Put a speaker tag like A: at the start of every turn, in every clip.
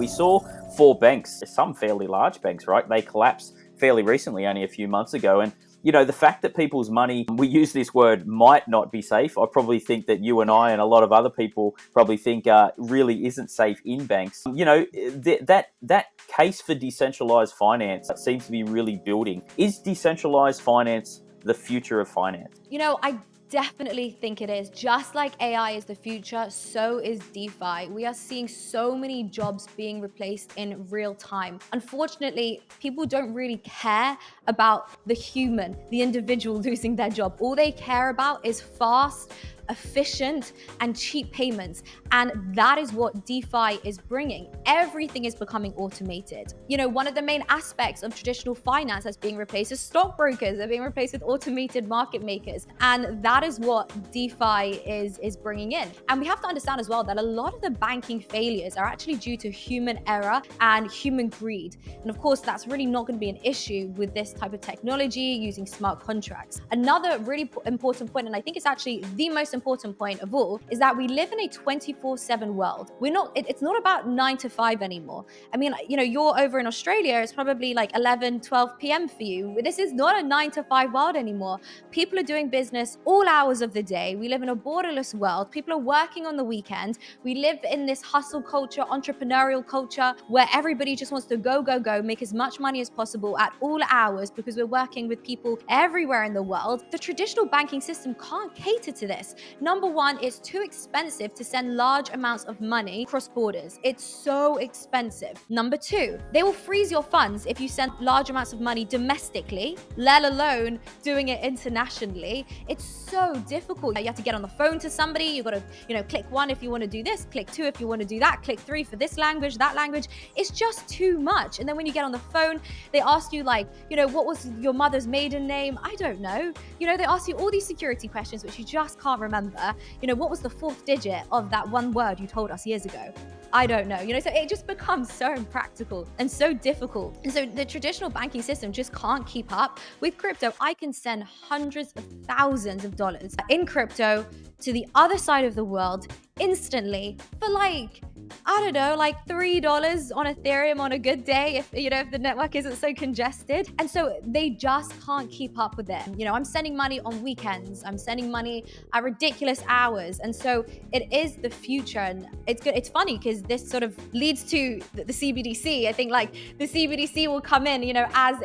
A: We saw 4 banks, some fairly large banks, right? They collapsed fairly recently, only a few months ago. And the fact that people's money, we use this word, might not be safe. I probably think that you and I and a lot of other people probably think really isn't safe in banks. That case for decentralized finance seems to be really building. Is decentralized finance the future of finance?
B: I definitely think it is. Just like AI is the future, so is DeFi. We are seeing so many jobs being replaced in real time. Unfortunately, people don't really care about the human, the individual losing their job. All they care about is fast, efficient, and cheap payments. And that is what DeFi is bringing. Everything is becoming automated. One of the main aspects of traditional finance that's being replaced is stockbrokers. They're being replaced with automated market makers. And that is what DeFi is bringing in. And we have to understand as well that a lot of the banking failures are actually due to human error and human greed. And of course, that's really not going to be an issue with this type of technology using smart contracts. Another really important point, and I think it's actually the most important point of all, is that we live in a 24/7 world. It's not about 9 to 5 anymore. I mean, you're over in Australia, it's probably like 11, 12 p.m. for you. This is not a 9 to 5 world anymore. People are doing business all hours of the day. We live in a borderless world. People are working on the weekend. We live in this hustle culture, entrepreneurial culture, where everybody just wants to go, make as much money as possible at all hours because we're working with people everywhere in the world. The traditional banking system can't cater to this. Number one, it's too expensive to send large amounts of money cross borders. It's so expensive. Number two, they will freeze your funds if you send large amounts of money domestically, let alone doing it internationally. It's so difficult. You have to get on the phone to somebody. You've got to, click 1 if you want to do this, click 2 if you want to do that, click 3 for this language, that language. It's just too much. And then when you get on the phone, they ask you what was your mother's maiden name? I don't know. They ask you all these security questions, which you just can't remember. What was the 4th digit of that one word you told us years ago? I don't know. So it just becomes so impractical and so difficult. And so the traditional banking system just can't keep up. With crypto, I can send hundreds of thousands of dollars in crypto to the other side of the world instantly for $3 on Ethereum on a good day if the network isn't so congested. And so they just can't keep up with it. I'm sending money on weekends. I'm sending money at ridiculous hours. And so it is the future. And it's good. It's funny because this sort of leads to the CBDC. I think the CBDC will come in, as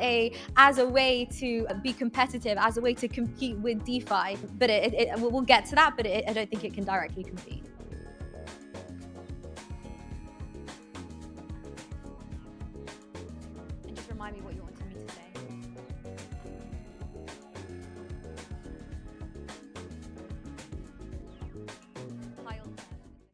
B: a way to be competitive, as a way to compete with DeFi. But we'll get to that, but I don't think it can directly compete. Remind me what you want to